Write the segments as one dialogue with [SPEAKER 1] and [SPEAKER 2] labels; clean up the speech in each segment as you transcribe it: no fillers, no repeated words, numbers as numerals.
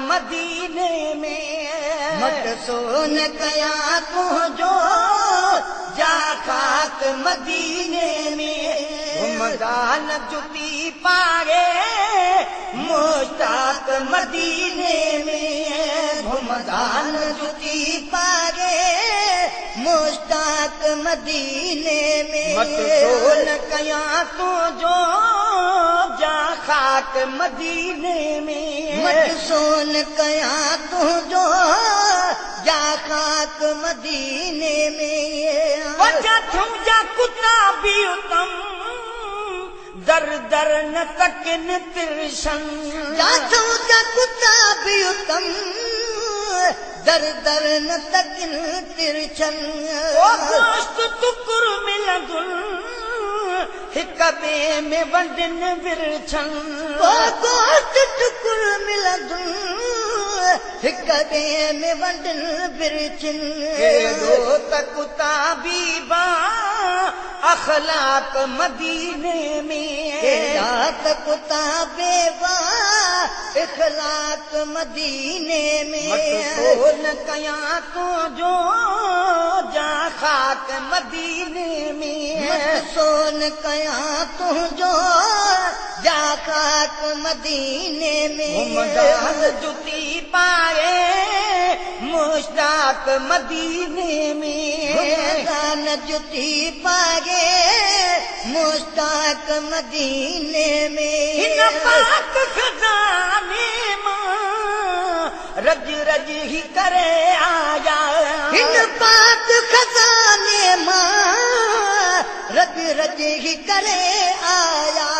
[SPEAKER 1] मदीने में
[SPEAKER 2] मट सोन कया तुझो
[SPEAKER 1] जा खाक मदीने में घुमदान जुती पागे मुश्ताक मदीने में
[SPEAKER 2] घुमदान जुती पागे मुश्ताक मदीने में
[SPEAKER 1] मट सोन कया तुझो जा खाक मदीने में
[SPEAKER 2] मट सोन कया तुझो जा खाक मदीने में
[SPEAKER 1] वजह तुझा कुता भी उत्तम दर दर न तकिन तिरशन
[SPEAKER 2] जा तुझा कुता भी उत्तम दर दर न तकिन तिरछन
[SPEAKER 1] ओ गोश्त टुकुर मिलंदुल हिक ॿिए में वंडिन विरछन
[SPEAKER 2] ओ गोश्त टुकुर मिलंदुल हिक ॿिए में वंडिन विरछन
[SPEAKER 1] केॾो त कुता बीबा अखलाक मदीने में
[SPEAKER 2] रात कुता बेवा इखलाक मदीने में
[SPEAKER 1] सोन कया तुझो जा खाक मदीने में
[SPEAKER 2] सोन कया तुझो जा खाक मदीने में
[SPEAKER 1] घुमदान जुती पाए मुश्ताक मदीने में
[SPEAKER 2] घुमदान जुती पागे मुश्ताक मदीने में
[SPEAKER 1] हिन पाक खजाने मां रज रज ही करे आया
[SPEAKER 2] हिन पाक खजाने मां रज रज ही करे आया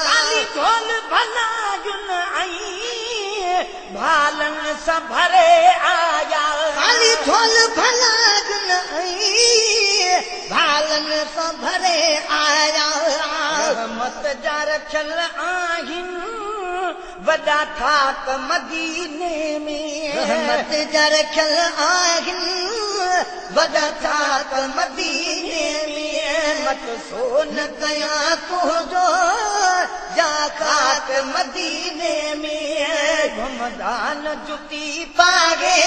[SPEAKER 1] काली ढोल भला जुन आई भालन सां भरे आया
[SPEAKER 2] काली ढोल भला जुन आई भालन सां भरे आया
[SPEAKER 1] रहमत जा रखियल आहिनि वॾा ठाक मदीने में
[SPEAKER 2] रहमत जा रखियल आहिनि वॾा ठाक मदीने में
[SPEAKER 1] मट सोन
[SPEAKER 2] कया तुझो जा खाक मदीने में
[SPEAKER 1] घुमदान जुती
[SPEAKER 2] पागे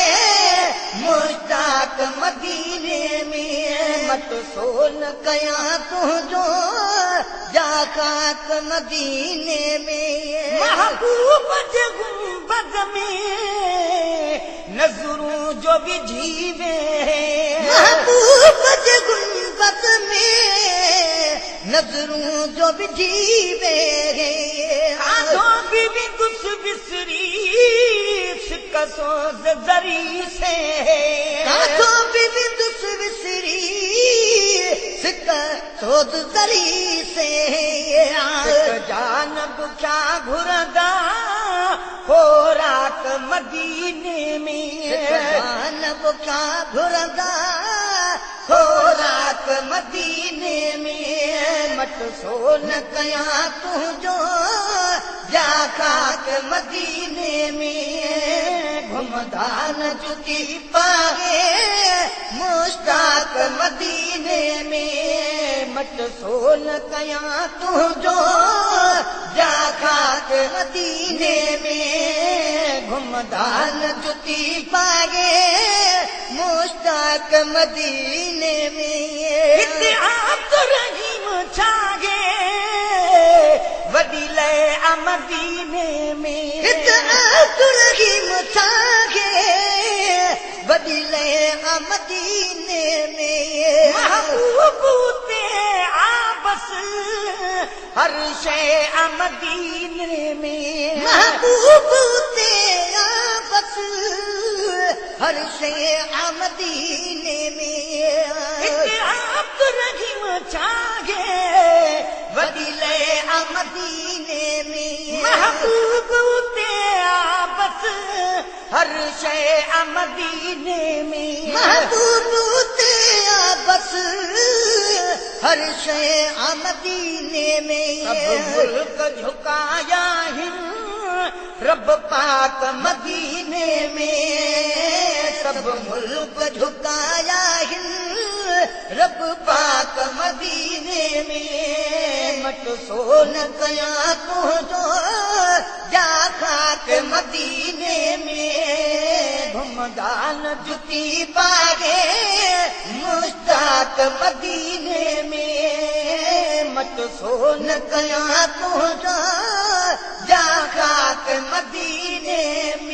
[SPEAKER 2] मुश्ताक मदीने में
[SPEAKER 1] मट सोन
[SPEAKER 2] कया तुझो जा खाक मदीने में
[SPEAKER 1] महबूब जे गुंबद में नज़रूं जो बि जीवे
[SPEAKER 2] महबूब जे गुंबद में नज़रूं जो बि जीवे
[SPEAKER 1] आधो बि दुस बिसरी सिक सोज़ ज़री से
[SPEAKER 2] आधो बि दुस बिसरी सिक सोज़ ज़री से
[SPEAKER 1] जान बुख्या घुरदा खोराक मदीने में
[SPEAKER 2] जान बुख्या घुरदा
[SPEAKER 1] खोराक मदीने में मट सोन कया तुझो जा खाक मदीने में घुमदान जुती पागे मुश्ताक मदीने में मट सोन कया तुझो जा खाक मदीने में घुमदान जुती
[SPEAKER 2] पागे मुश्ताक मदीने में
[SPEAKER 1] हिते आप रहीम छागे वॾी लय मदीने में
[SPEAKER 2] हिते आप रहीम छागे वॾी लय मदीने में
[SPEAKER 1] महबूब ते आबस हर शइ मदीने में
[SPEAKER 2] महबूब ते आबस हर शइ मदीने में
[SPEAKER 1] हिते आप रहीम छागे वॾी लय
[SPEAKER 2] मदीने में
[SPEAKER 1] महबूब ते आबस हर शइ मदीने में
[SPEAKER 2] महबूब ते आबस हर शइ मदीने में
[SPEAKER 1] सब मुल्क झुकाया हिन रब पाक मदीने में सब मुल्क
[SPEAKER 2] झुकाया हिन
[SPEAKER 1] रब पाक मदीने में मट सोन
[SPEAKER 2] कया तुझो जा खाक
[SPEAKER 1] पाक मदीने में घुमदान जुती पागे मुश्ताक मदीने में मत सोन कया तुझा जा खाक मदीने में